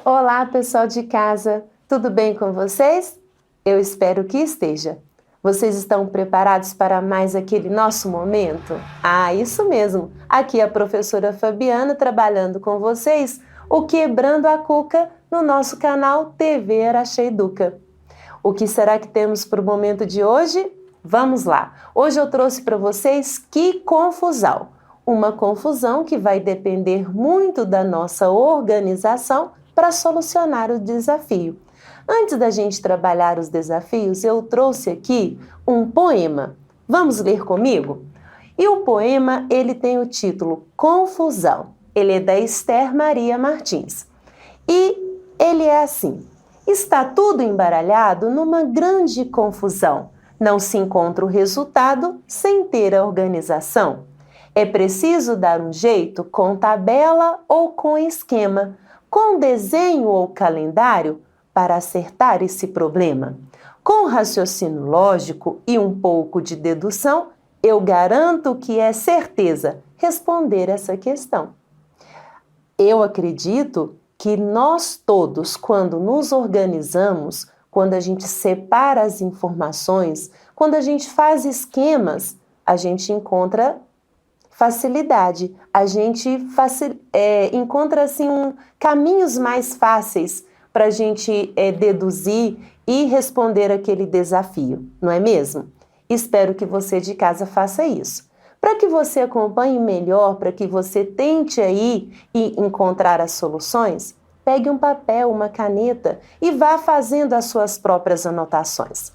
Olá, pessoal de casa, tudo bem com vocês? Eu espero que esteja. Vocês estão preparados para mais aquele nosso momento? Ah, isso mesmo! Aqui é a professora Fabiana trabalhando com vocês o Quebrando a Cuca no nosso canal TV Araxá Educa. O que será que temos para o momento de hoje? Vamos lá! Hoje eu trouxe para vocês que confusão! Uma confusão que vai depender muito da nossa organização para solucionar o desafio. Antes da gente trabalhar os desafios, eu trouxe aqui um poema. Vamos ler comigo? E o poema, ele tem o título Confusão. Ele é da Esther Maria Martins. E ele é assim: está tudo embaralhado numa grande confusão. Não se encontra o resultado sem ter a organização. É preciso dar um jeito com tabela ou com esquema, com desenho ou calendário, para acertar esse problema. Com raciocínio lógico e um pouco de dedução, eu garanto que é certeza responder essa questão. Eu acredito que nós todos, quando nos organizamos, quando a gente separa as informações, quando a gente faz esquemas, a gente encontra facilidade, a gente encontra assim, caminhos mais fáceis para a gente deduzir e responder aquele desafio, não é mesmo? Espero que você de casa faça isso. Para que você acompanhe melhor, para que você tente aí e encontrar as soluções, pegue um papel, uma caneta e vá fazendo as suas próprias anotações.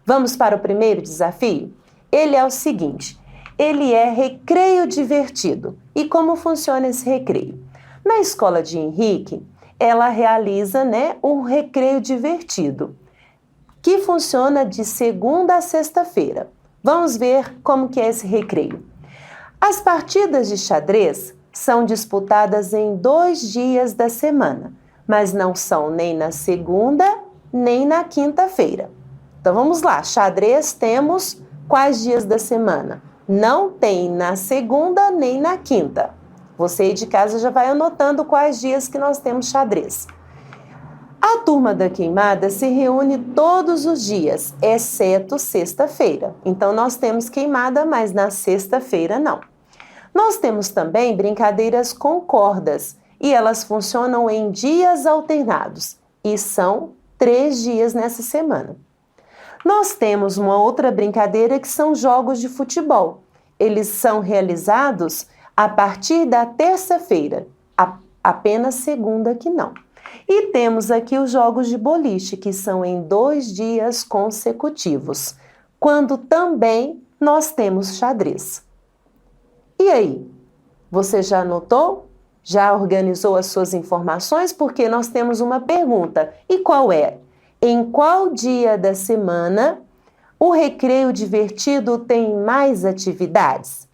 Vamos para o primeiro desafio? Ele é o seguinte: ele é recreio divertido. E como funciona esse recreio? Na escola de Henrique, ela realiza, um recreio divertido, que funciona de segunda a sexta-feira. Vamos ver como que é esse recreio. As partidas de xadrez são disputadas em 2 dias da semana, mas não são nem na segunda, nem na quinta-feira. Então vamos lá, xadrez temos quais dias da semana? Não tem na segunda nem na quinta. Você aí de casa já vai anotando quais dias que nós temos xadrez. A turma da queimada se reúne todos os dias, exceto sexta-feira. Então nós temos queimada, mas na sexta-feira não. Nós temos também brincadeiras com cordas e elas funcionam em dias alternados e são 3 dias nessa semana. Nós temos uma outra brincadeira que são jogos de futebol. Eles são realizados a partir da terça-feira, apenas segunda que não. E temos aqui os jogos de boliche, que são em 2 dias consecutivos, quando também nós temos xadrez. E aí, você já anotou? Já organizou as suas informações? Porque nós temos uma pergunta. E qual é? Em qual dia da semana o recreio divertido tem mais atividades?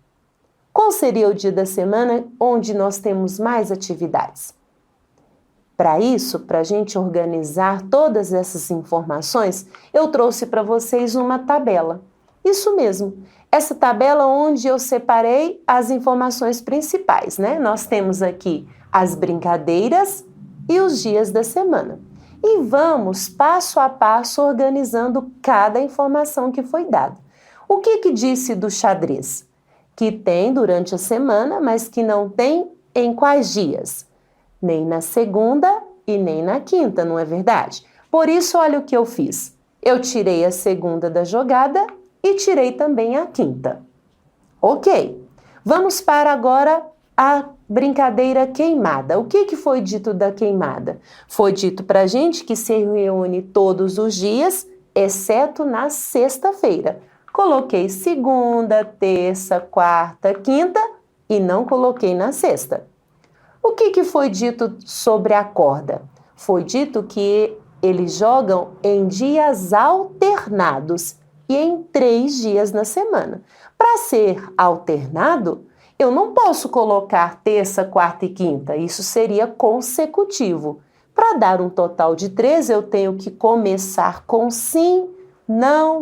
Qual seria o dia da semana onde nós temos mais atividades? Para isso, para a gente organizar todas essas informações, eu trouxe para vocês uma tabela. Isso mesmo, essa tabela onde eu separei as informações principais, Nós temos aqui as brincadeiras e os dias da semana. E vamos passo a passo organizando cada informação que foi dada. O que disse do xadrez? Que tem durante a semana, mas que não tem em quais dias? Nem na segunda e nem na quinta, não é verdade? Por isso, olha o que eu fiz. Eu tirei a segunda da jogada e tirei também a quinta. Ok, vamos para agora a brincadeira queimada. O que foi dito da queimada? Foi dito para a gente que se reúne todos os dias, exceto na sexta-feira. Coloquei segunda, terça, quarta, quinta e não coloquei na sexta. O que foi dito sobre a corda? Foi dito que eles jogam em dias alternados e em 3 dias na semana. Para ser alternado, eu não posso colocar terça, quarta e quinta, isso seria consecutivo. Para dar um total de 3, eu tenho que começar com sim, não,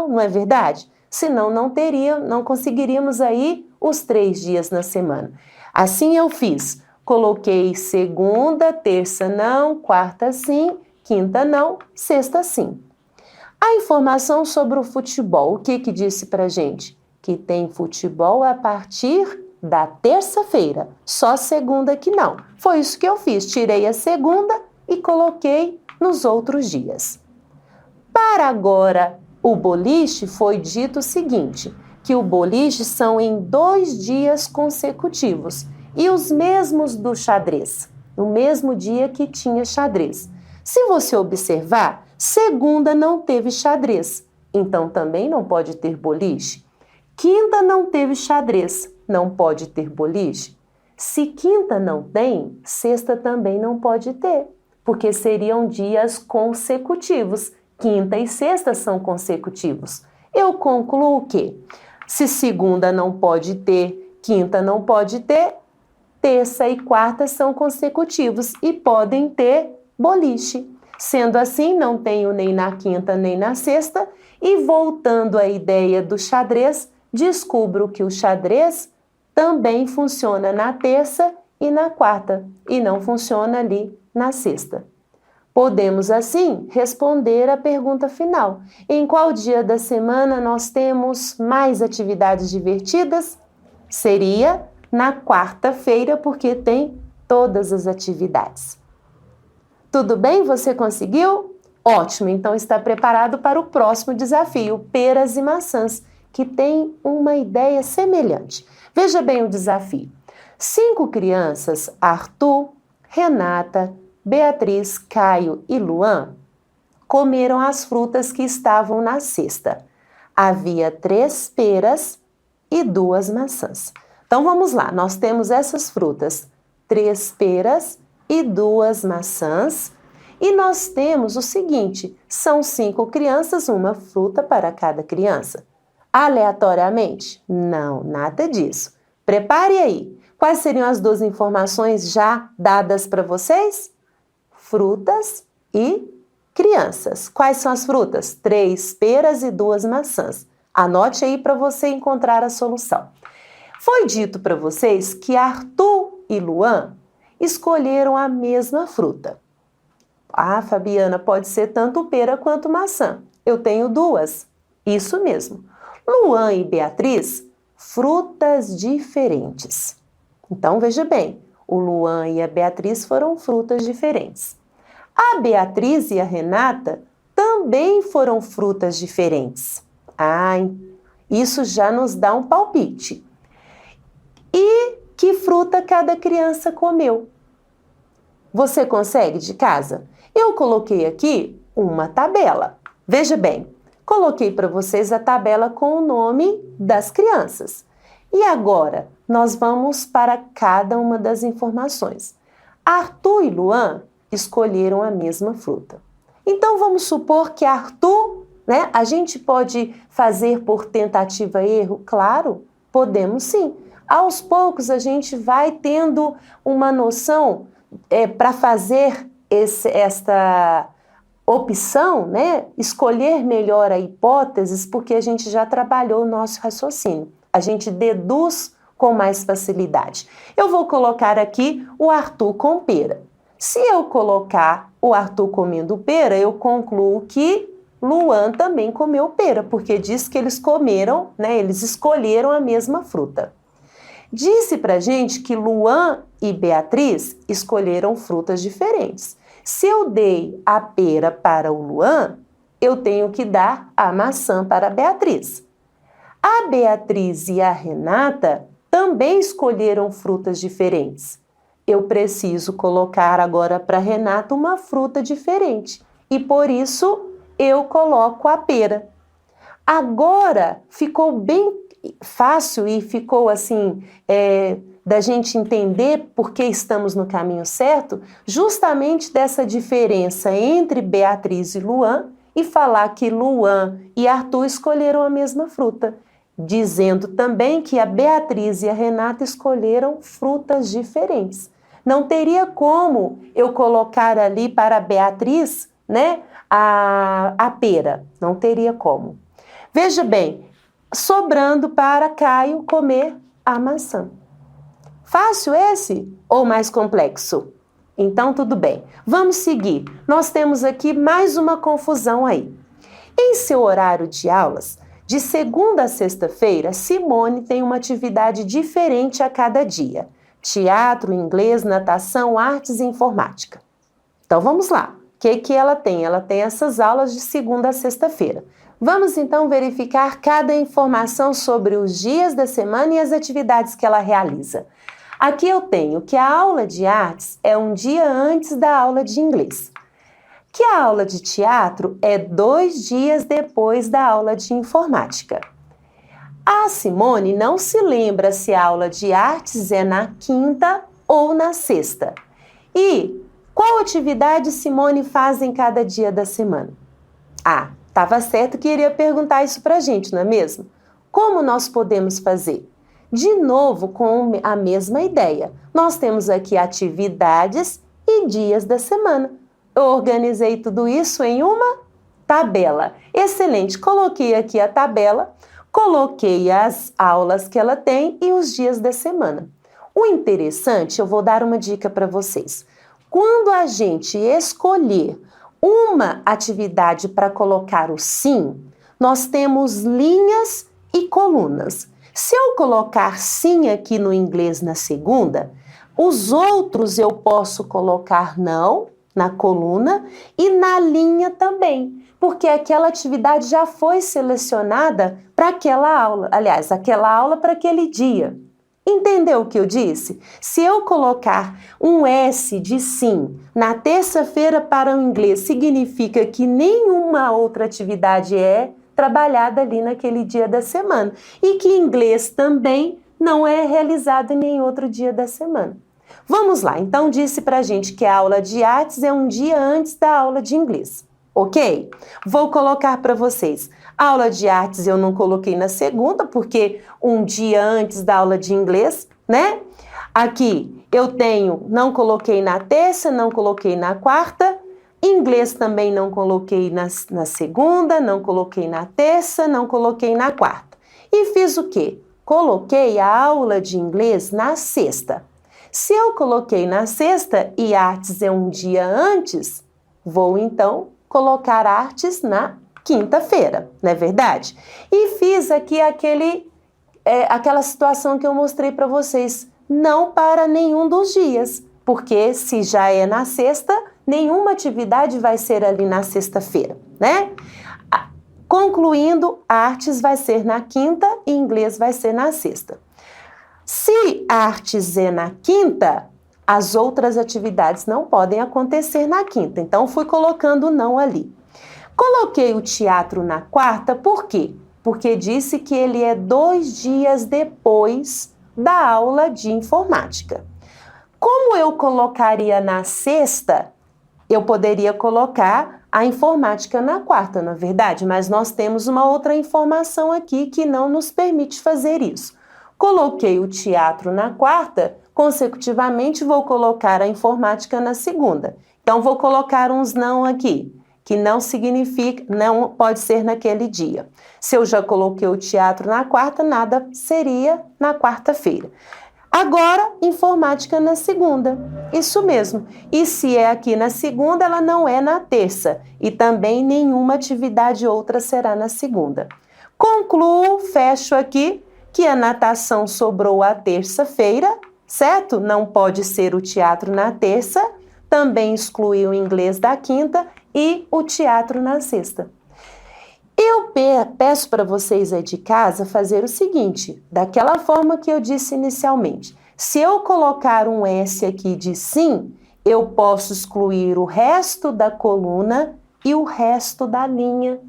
não é verdade? senão não conseguiríamos aí os 3 dias na semana. Assim eu fiz, coloquei segunda, terça não, quarta sim, quinta não, sexta sim. A informação sobre o futebol, o que disse pra gente? Que tem futebol a partir da terça-feira, só segunda que não. Foi isso que eu fiz, tirei a segunda e coloquei nos outros dias. Para agora, o boliche foi dito o seguinte, que o boliche são em 2 dias consecutivos e os mesmos do xadrez, no mesmo dia que tinha xadrez. Se você observar, segunda não teve xadrez, então também não pode ter boliche. Quinta não teve xadrez, não pode ter boliche. Se quinta não tem, sexta também não pode ter, porque seriam dias consecutivos. Quinta e sexta são consecutivos. Eu concluo o quê? Se segunda não pode ter, quinta não pode ter, terça e quarta são consecutivos e podem ter boliche. Sendo assim, não tenho nem na quinta nem na sexta. E voltando à ideia do xadrez, descubro que o xadrez também funciona na terça e na quarta, e não funciona ali na sexta. Podemos, assim, responder a pergunta final. Em qual dia da semana nós temos mais atividades divertidas? Seria na quarta-feira, porque tem todas as atividades. Tudo bem? Você conseguiu? Ótimo, então está preparado para o próximo desafio, peras e maçãs, que tem uma ideia semelhante. Veja bem o desafio. 5 crianças, Arthur, Renata, Beatriz, Caio e Luan, comeram as frutas que estavam na cesta. Havia 3 peras e 2 maçãs. Então vamos lá, nós temos essas frutas, 3 peras e 2 maçãs. E nós temos o seguinte, são 5 crianças, uma fruta para cada criança. Aleatoriamente? Não, nada disso. Prepare aí. Quais seriam as 2 informações já dadas para vocês? Frutas e crianças. Quais são as frutas? 3 peras e 2 maçãs. Anote aí para você encontrar a solução. Foi dito para vocês que Arthur e Luan escolheram a mesma fruta. Ah, Fabiana, pode ser tanto pera quanto maçã. Eu tenho 2. Isso mesmo. Luan e Beatriz, frutas diferentes. Então, veja bem, o Luan e a Beatriz foram frutas diferentes. A Beatriz e a Renata também foram frutas diferentes. Ah, isso já nos dá um palpite. E que fruta cada criança comeu? Você consegue de casa? Eu coloquei aqui uma tabela. Veja bem, coloquei para vocês a tabela com o nome das crianças. E agora, nós vamos para cada uma das informações. Arthur e Luan escolheram a mesma fruta. Então, vamos supor que Arthur, né? A gente pode fazer por tentativa e erro? Claro, podemos sim. Aos poucos, a gente vai tendo uma noção para fazer esta opção, né? Escolher melhor a hipótese, porque a gente já trabalhou o nosso raciocínio. A gente deduz com mais facilidade. Eu vou colocar aqui o Arthur com pera. Se eu colocar o Arthur comendo pera, eu concluo que Luan também comeu pera, porque diz que eles comeram, né? Eles escolheram a mesma fruta. Disse pra gente que Luan e Beatriz escolheram frutas diferentes. Se eu dei a pera para o Luan, eu tenho que dar a maçã para a Beatriz. A Beatriz e a Renata também escolheram frutas diferentes. Eu preciso colocar agora para a Renata uma fruta diferente e por isso eu coloco a pera. Agora ficou bem fácil e ficou assim da gente entender por que estamos no caminho certo, justamente dessa diferença entre Beatriz e Luan e falar que Luan e Arthur escolheram a mesma fruta, dizendo também que a Beatriz e a Renata escolheram frutas diferentes. Não teria como eu colocar ali para a Beatriz, né, a pera, não teria como. Veja bem, sobrando para Caio comer a maçã. Fácil esse ou mais complexo? Então, tudo bem. Vamos seguir. Nós temos aqui mais uma confusão aí. Em seu horário de aulas, de segunda a sexta-feira, Simone tem uma atividade diferente a cada dia. Teatro, inglês, natação, artes e informática. Então, vamos lá. O que ela tem? Ela tem essas aulas de segunda a sexta-feira. Vamos então verificar cada informação sobre os dias da semana e as atividades que ela realiza. Aqui eu tenho que a aula de artes é um dia antes da aula de inglês. Que a aula de teatro é 2 dias depois da aula de informática. A Simone não se lembra se a aula de artes é na quinta ou na sexta. E qual atividade Simone faz em cada dia da semana? Ah, estava certo que iria perguntar isso para a gente, não é mesmo? Como nós podemos fazer? De novo, com a mesma ideia. Nós temos aqui atividades e dias da semana. Eu organizei tudo isso em uma tabela. Excelente! Coloquei aqui a tabela, coloquei as aulas que ela tem e os dias da semana. O interessante, eu vou dar uma dica para vocês. Quando a gente escolher uma atividade para colocar o sim, nós temos linhas e colunas. Se eu colocar sim aqui no inglês na segunda, os outros eu posso colocar não na coluna e na linha também, porque aquela atividade já foi selecionada para aquela aula, aliás, aquela aula para aquele dia. Entendeu o que eu disse? Se eu colocar um S de sim na terça-feira para o inglês, significa que nenhuma outra atividade é trabalhada ali naquele dia da semana e que inglês também não é realizado em nenhum outro dia da semana. Vamos lá, então disse pra gente que a aula de artes é um dia antes da aula de inglês, ok? Vou colocar para vocês. A aula de artes eu não coloquei na segunda, porque um dia antes da aula de inglês, né? Aqui eu tenho, não coloquei na terça, não coloquei na quarta, inglês também não coloquei na segunda, não coloquei na terça, não coloquei na quarta. E fiz o quê? Coloquei a aula de inglês na sexta. Se eu coloquei na sexta e artes é um dia antes, vou então colocar artes na quinta-feira, não é verdade? E fiz aqui aquela situação que eu mostrei para vocês, não para nenhum dos dias, porque se já é na sexta, nenhuma atividade vai ser ali na sexta-feira, né? Concluindo, artes vai ser na quinta e inglês vai ser na sexta. Se artes é na quinta, as outras atividades não podem acontecer na quinta, então fui colocando não ali. Coloquei o teatro na quarta, por quê? Porque disse que ele é 2 dias depois da aula de informática. Como eu colocaria na sexta, eu poderia colocar a informática na quarta, na verdade, mas nós temos uma outra informação aqui que não nos permite fazer isso. Coloquei o teatro na quarta, consecutivamente vou colocar a informática na segunda. Então, vou colocar uns não aqui, que não significa, não pode ser naquele dia. Se eu já coloquei o teatro na quarta, nada seria na quarta-feira. Agora, informática na segunda. Isso mesmo. E se é aqui na segunda, ela não é na terça. E também nenhuma atividade outra será na segunda. Concluo, fecho aqui, que a natação sobrou à terça-feira, certo? Não pode ser o teatro na terça. Também exclui o inglês da quinta e o teatro na sexta. Eu peço para vocês aí de casa fazer o seguinte, daquela forma que eu disse inicialmente. Se eu colocar um S aqui de sim, eu posso excluir o resto da coluna e o resto da linha,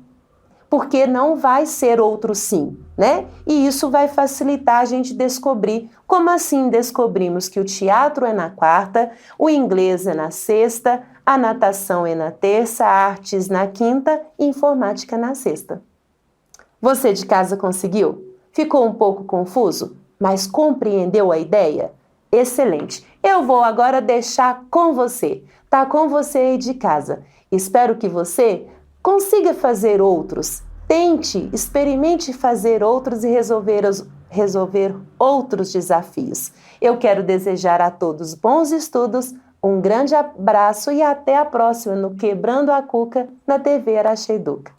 porque não vai ser outro sim, né? E isso vai facilitar a gente descobrir como assim descobrimos que o teatro é na quarta, o inglês é na sexta, a natação é na terça, a artes na quinta e informática na sexta. Você de casa conseguiu? Ficou um pouco confuso, mas compreendeu a ideia? Excelente! Eu vou agora deixar com você, tá com você aí de casa. Espero que você consiga fazer outros Tente, experimente fazer outros e resolver outros desafios. Eu quero desejar a todos bons estudos, um grande abraço e até a próxima no Quebrando a Cuca na TV Araxá Educa.